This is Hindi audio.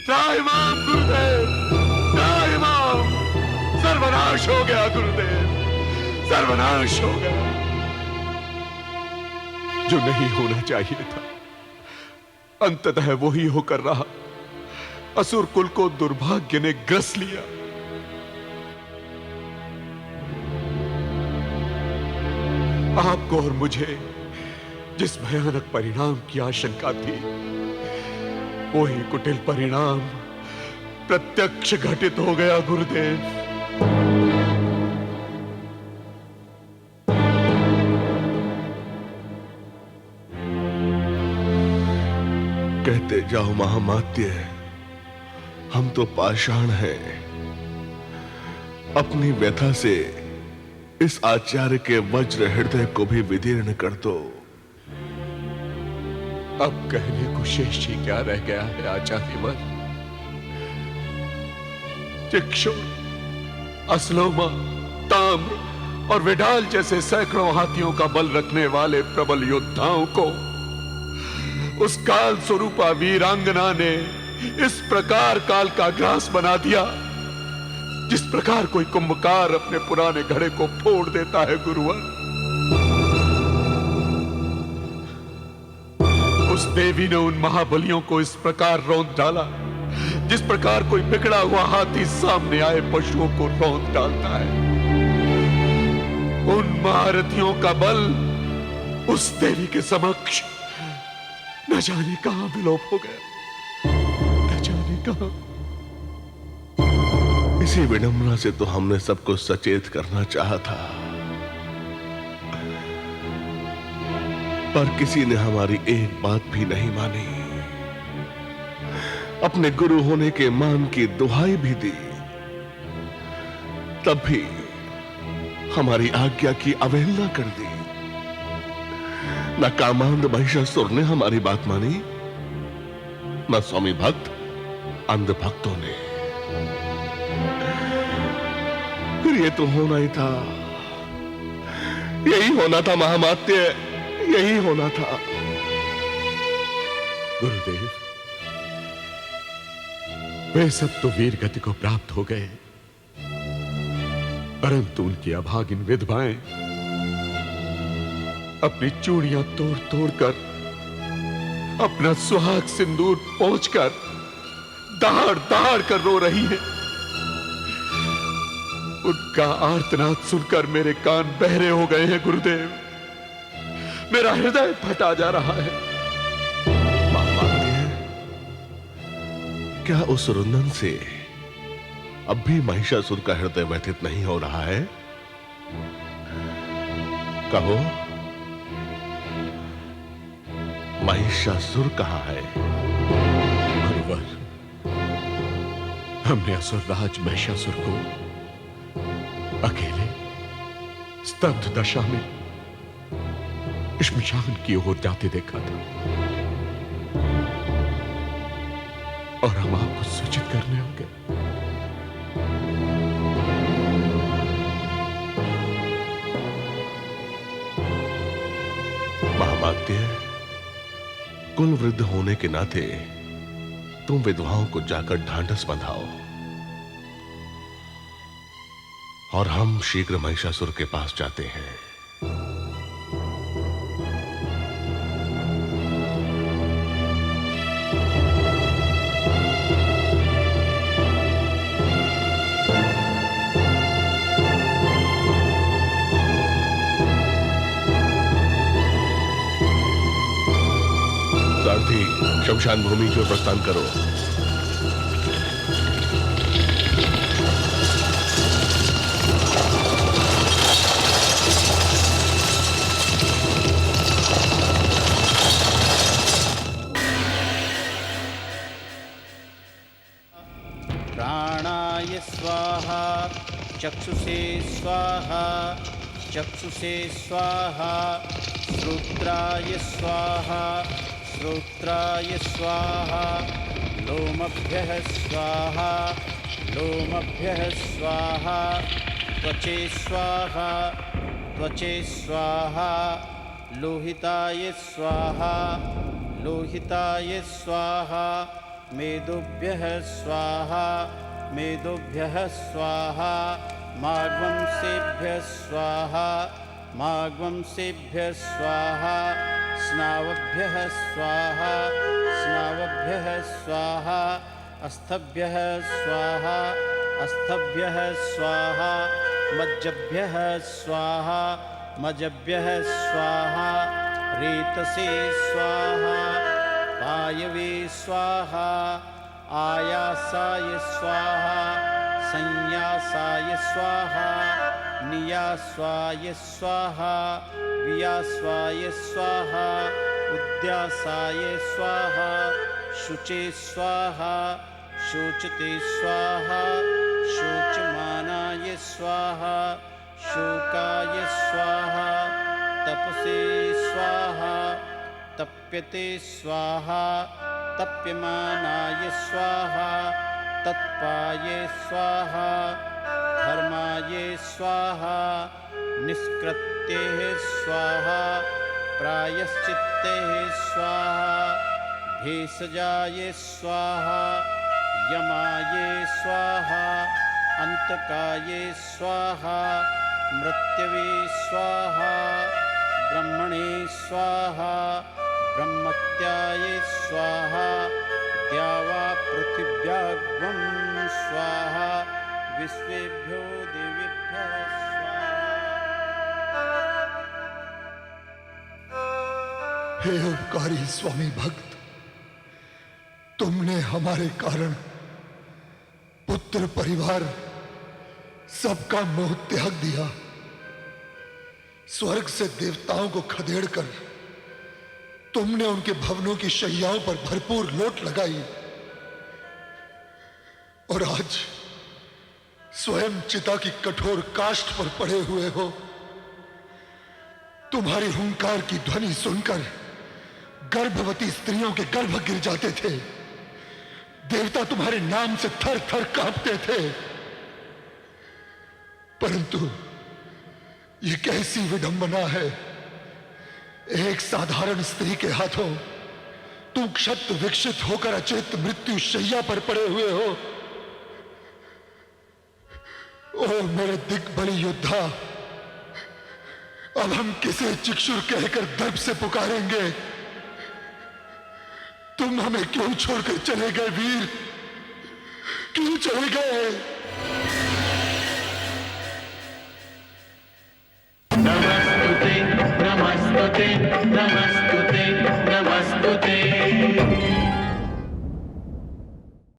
राइमाम गुरुदेव, राइमाम। सर्वनाश हो गया गुरुदेव, सर्वनाश हो गया। जो नहीं होना चाहिए था अंततः वही होकर रहा। असुर कुल को दुर्भाग्य ने ग्रस लिया। आपको और मुझे जिस भयानक परिणाम की आशंका थी, वही कुटिल परिणाम प्रत्यक्ष घटित हो गया गुरुदेव। कहते जाओ महामात्य, हम तो पाषाण हैं। अपनी व्यथा से इस आचार्य के वज्र हृदय को भी विदीर्ण कर दो। अब कहने को शेष ही क्या रह गया है आचार्यवर। चिक्षु, असलोमा, ताम्र और विडाल जैसे सैकड़ों हाथियों का बल रखने वाले प्रबल योद्धाओं को उस काल स्वरूपा वीरांगना ने इस प्रकार काल का ग्रास बना दिया, जिस प्रकार कोई कुंभकार अपने पुराने घड़े को फोड़ देता है गुरुवर। उस देवी ने उन महाबलियों को इस प्रकार रौंद डाला, जिस प्रकार कोई बिगड़ा हुआ हाथी सामने आए पशुओं को रौंद डालता है। उन महारथियों का बल उस देवी के समक्ष न जाने कहां विलोप हो गया, न जाने कहां। इसी विडंबना से तो हमने सबको सचेत करना चाहा था, पर किसी ने हमारी एक बात भी नहीं मानी। अपने गुरु होने के मान की दुहाई भी दी, तब भी हमारी आज्ञा की अवहेलना कर दी। न कामांध महिषासुर ने हमारी बात मानी, न स्वामी भक्त अंध भक्तों ने। फिर ये तो होना ही था, यही होना था महामात्य, यही होना था। गुरुदेव, वे सब तो वीर गति को प्राप्त हो गए, परंतु उनकी अभागिन विधवाएं अपनी चूड़ियां तोड़ तोड़ कर, अपना सुहाग सिंदूर पहुंचकर दहाड़ दहाड़ कर रो रही हैं। उनका आर्तनाद सुनकर मेरे कान बहरे हो गए हैं गुरुदेव। मेरा हृदय फटा जा रहा है। क्या उस रुंदन से अब भी महिषासुर का हृदय व्यथित नहीं हो रहा है? कहो, महिषासुर कहां है? गुरुवर, हमने असुरराज महिषासुर को अकेले स्तब्ध दशा में श्मशान की ओर जाते देखा था, और हम आपको सूचित करने हो गए। महामात्य, कुल वृद्ध होने के नाते तुम विधवाओं को जाकर ढांढस बंधाओ, और हम शीघ्र महिषासुर के पास जाते हैं। सारथी, शमशान भूमि की ओर प्रस्थान करो। प्राणाय स्वाहा, चक्षुषे स्वाहा, चक्षुषे स्वाहा, श्रोत्राय स्वाहा, श्रोत्राय स्वाहा, लोमभ्यः स्वाहा, लोमभ्यः स्वाहा, त्वचे स्वाहा, त्वचे स्वाहा, लोहिताय स्वाहा, लोहिताय स्वाहा, मेदुभ्यः स्वाहा मेदुभ्यः स्वाहा माघवंसेभ्यः स्वाहा माघवंसेभ्यः स्वाहा स्नावभ्यः स्वाहा स्नावभ्यः स्वाहा अस्थभ्यः स्वाहा अस्थभ्यः स्वाहा मज्जभ्यः स्वाहा मज्जभ्यः स्वाहा रेतसे स्वाहा वायवे स्वाहा आयासाय स्वाहा संयासाय स्वाहा नियास्वाय स्वाहा वियास्वाय स्वाहा उद्यासाय स्वाहा शुचे स्वाहा शोचते स्वाहा शोचमानाय स्वाहा शोकाय स्वाहा तपसे स्वाहा तप्यते स्वाहा तप्यमानाय स्वाहा तत्पाय स्वाहा धर्माय स्वाहा निष्कृत्येः स्वाहा प्रायश्चित्तेः स्वाहा भेषजाय स्वाहा यमाय स्वाहा अंतकाय स्वाहा मृत्यवे स्वाहा ब्रह्मणे स्वाहा ब्रह्मत्याय स्वाहा द्यावा पृथिव्याग्वं स्वाहा विश्वेभ्यो देवेभ्यः स्वाहा। हे उपकारी स्वामी भक्त, तुमने हमारे कारण पुत्र परिवार सबका मोह त्याग दिया। स्वर्ग से देवताओं को खदेड़कर तुमने उनके भवनों की शैयाओं पर भरपूर लोट लगाई और आज स्वयं चिता की कठोर काष्ठ पर पड़े हुए हो। तुम्हारी हुंकार की ध्वनि सुनकर गर्भवती स्त्रियों के गर्भ गिर जाते थे। देवता तुम्हारे नाम से थर थर कांपते थे। परंतु ये कैसी विडंबना है, एक साधारण स्त्री के हाथों तुम क्षत विक्षित होकर अचेत मृत्यु शैया पर पड़े हुए हो। ओ मेरे दिग्बली योद्धा, अब हम किसे चिक्षुर कहकर दर्प से पुकारेंगे? तुम हमें क्यों छोड़कर चले गए वीर, क्यों चले गए? नमस्तुते नमस्तुते नमस्तुते नमस्तुते